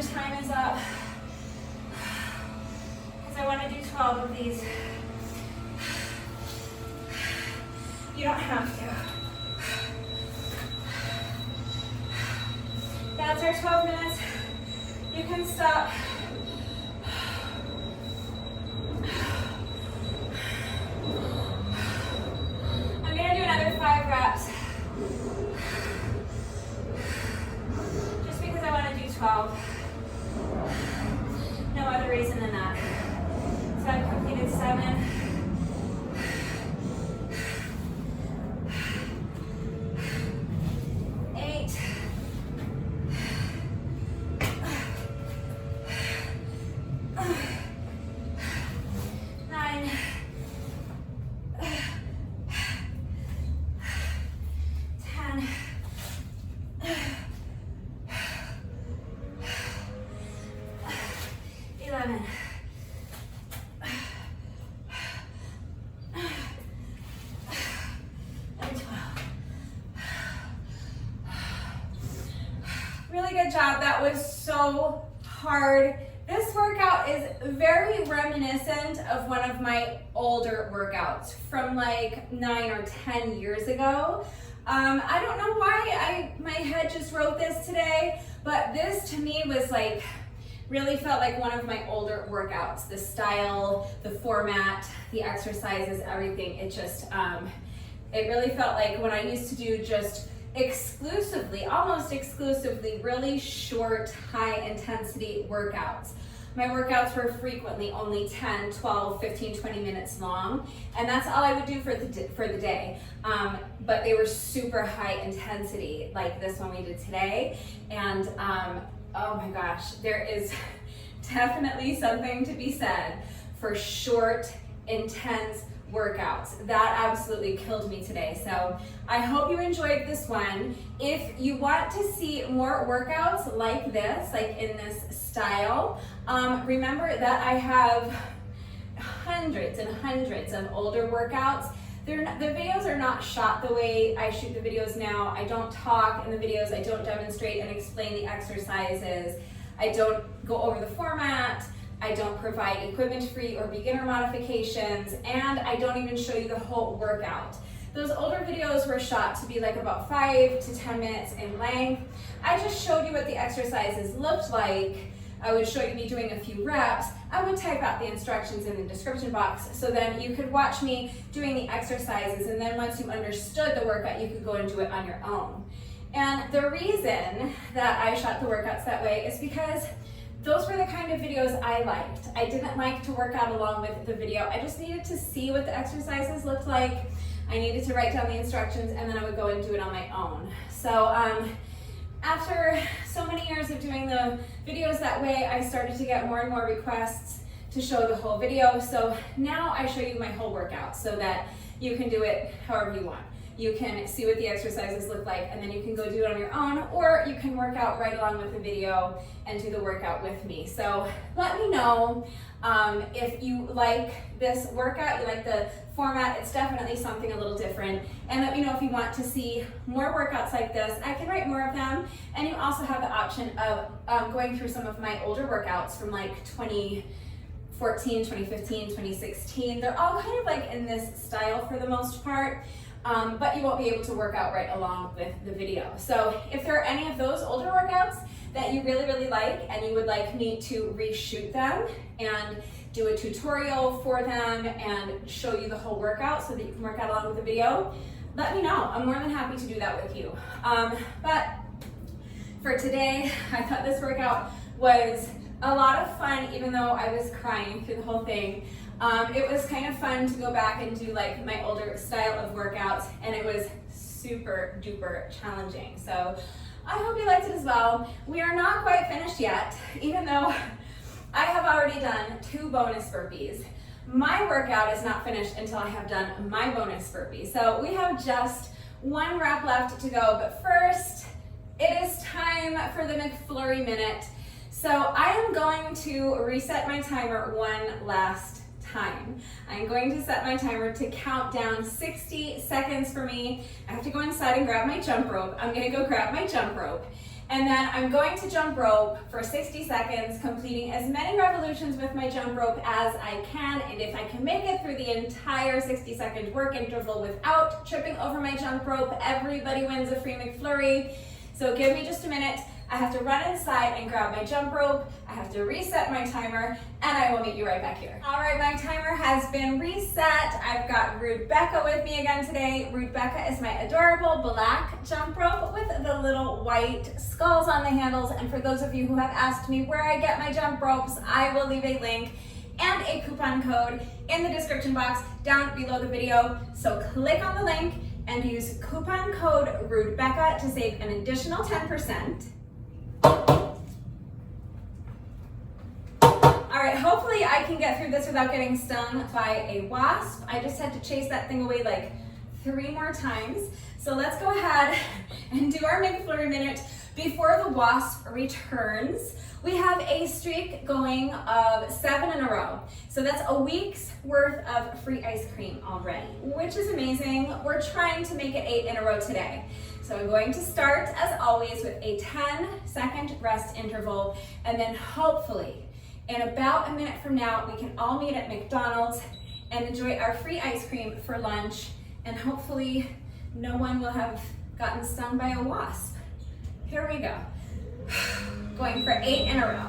your time is up. Because I want to do 12 of these. You don't have to. That's our 12 minutes. You can stop. I'm going to do another 5 reps. Just because I want to do 12. No other reason than that. So I've completed 7. 8. 9. 10. 11. And 12. Really good job. That was so hard. This workout is very reminiscent of one of my older workouts from like 9 or 10 years ago. I don't know why my head just wrote this today, but this to me was like, really felt like one of my older workouts. The style, the format, the exercises, everything. It just, it really felt like when I used to do just exclusively, almost exclusively, really short, high intensity workouts. My workouts were frequently only 10, 12, 15, 20 minutes long, and that's all I would do for the day. But they were super high intensity, like this one we did today. And oh my gosh, there is definitely something to be said for short, intense workouts. That absolutely killed me today. So I hope you enjoyed this one. If you want to see more workouts like this, like in this style, remember that I have hundreds and hundreds of older workouts. The videos are not shot the way I shoot the videos now. I don't talk in the videos. I don't demonstrate and explain the exercises. I don't go over the format. I don't provide equipment-free or beginner modifications, and I don't even show you the whole workout. Those older videos were shot to be like about 5 to 10 minutes in length. I just showed you what the exercises looked like. I would show you me doing a few reps. I would type out the instructions in the description box so then you could watch me doing the exercises, and then once you understood the workout, you could go and do it on your own. And the reason that I shot the workouts that way is because those were the kind of videos I liked. I didn't like to work out along with the video. I just needed to see what the exercises looked like. I needed to write down the instructions, and then I would go and do it on my own. So after so many years of doing the videos that way, I started to get more and more requests to show the whole video. So now I show you my whole workout so that you can do it however you want. You can see what the exercises look like, and then you can go do it on your own, or you can work out right along with the video and do the workout with me. So let me know if you like this workout, you like the format. It's definitely something a little different. And let me know if you want to see more workouts like this. I can write more of them. And you also have the option of going through some of my older workouts from like 2014, 2015, 2016. They're all kind of like in this style for the most part. But you won't be able to work out right along with the video. So if there are any of those older workouts that you really, really like and you would like me to reshoot them and do a tutorial for them and show you the whole workout so that you can work out along with the video, let me know. I'm more than happy to do that with you. But for today, I thought this workout was a lot of fun, even though I was crying through the whole thing. It was kind of fun to go back and do like my older style of workouts, and it was super duper challenging. So I hope you liked it as well. We are not quite finished yet, even though I have already done 2 bonus burpees. My workout is not finished until I have done my bonus burpee. So we have just 1 rep left to go, but first it is time for the McFlurry minute. So I am going to reset my timer one last time. I'm going to set my timer to count down 60 seconds for me. I have to go inside and grab my jump rope. I'm gonna go grab my jump rope. And then I'm going to jump rope for 60 seconds, completing as many revolutions with my jump rope as I can. And if I can make it through the entire 60-second work interval without tripping over my jump rope, everybody wins a free McFlurry. So give me just a minute. I have to run inside and grab my jump rope. I have to reset my timer, and I will meet you right back here. All right, my timer has been reset. I've got Rude Becca with me again today. Rude Becca is my adorable black jump rope with the little white skulls on the handles. And for those of you who have asked me where I get my jump ropes, I will leave a link and a coupon code in the description box down below the video. So click on the link and use coupon code RudeBecca to save an additional 10%. All right, hopefully I can get through this without getting stung by a wasp. I just had to chase that thing away like 3 more times. So let's go ahead and do our McFlurry minute before the wasp returns. We have a streak going of 7 in a row. So that's a week's worth of free ice cream already, which is amazing. We're trying to make it 8 in a row today. So I'm going to start, as always, with a 10-second rest interval, and then hopefully, in about a minute from now, we can all meet at McDonald's and enjoy our free ice cream for lunch, and hopefully no one will have gotten stung by a wasp. Here we go. Going for 8 in a row.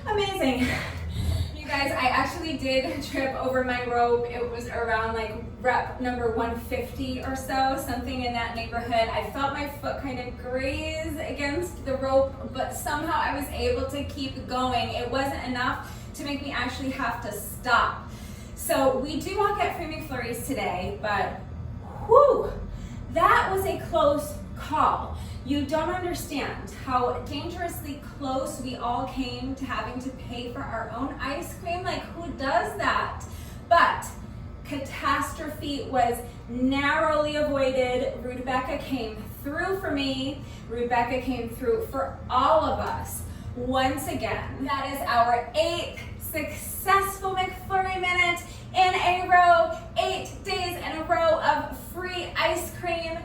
Amazing. You guys, I actually did trip over my rope. It was around like rep number 150 or so, something in that neighborhood. I felt my foot kind of graze against the rope, but somehow I was able to keep going. It wasn't enough to make me actually have to stop. So we do all get free McFlurries today, but whew, that was a close call. You don't understand how dangerously close we all came to having to pay for our own ice cream. Like, who does that? But catastrophe was narrowly avoided. Rude Becca came through for me. Rude Becca came through for all of us. Once again, that is our 8th successful McFlurry minute in a row, 8 days in a row of free ice cream.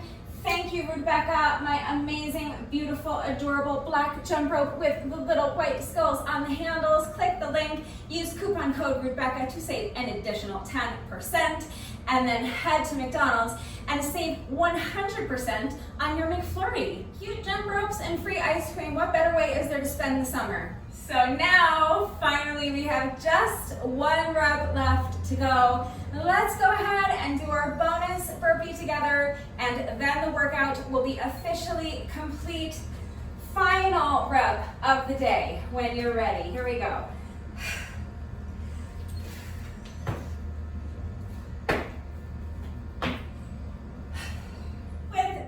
Thank you, Rude Becca, my amazing, beautiful, adorable black jump rope with the little white skulls on the handles. Click the link, use coupon code Rude Becca to save an additional 10%, and then head to McDonald's and save 100% on your McFlurry. Cute jump ropes and free ice cream. What better way is there to spend the summer? So now, finally, we have just 1 rep left to go. Let's go ahead and do our bonus burpee together, and then the workout will be officially complete. Final rep of the day when you're ready. Here we go.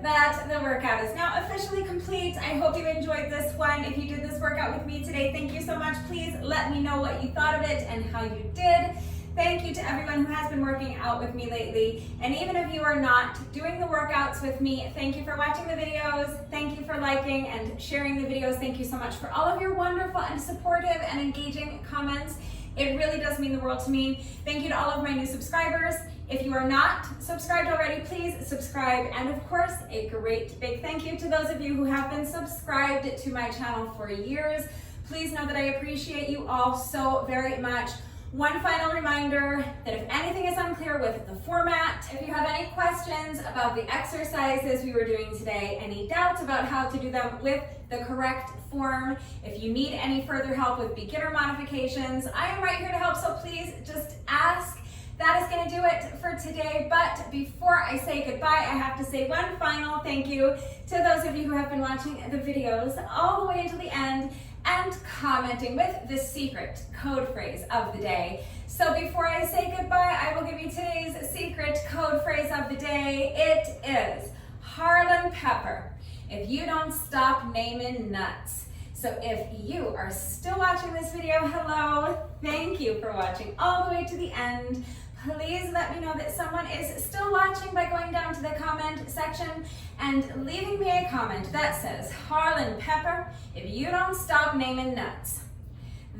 That the workout is now officially complete. I hope you enjoyed this one. If you did this workout with me today, thank you so much. Please let me know what you thought of it and how you did. Thank you to everyone who has been working out with me lately. And even if you are not doing the workouts with me, thank you for watching the videos. Thank you for liking and sharing the videos. Thank you so much for all of your wonderful and supportive and engaging comments. It really does mean the world to me. Thank you to all of my new subscribers. If you are not subscribed already, please subscribe. And of course, a great big thank you to those of you who have been subscribed to my channel for years. Please know that I appreciate you all so very much. One final reminder that if anything is unclear with the format, if you have any questions about the exercises we were doing today, any doubts about how to do them with the correct form, if you need any further help with beginner modifications, I am right here to help, so please just ask. That is going to do it for today, but before I say goodbye, I have to say one final thank you to those of you who have been watching the videos all the way until the end and commenting with the secret code phrase of the day. So before I say goodbye, I will give you today's secret code phrase of the day. It is Harlan Pepper. If you don't stop naming nuts. So if you are still watching this video, hello, thank you for watching all the way to the end. Please let me know that someone is still watching by going down to the comment section and leaving me a comment that says, Harlan Pepper, if you don't stop naming nuts.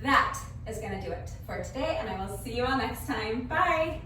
That is gonna do it for today, and I will see you all next time. Bye.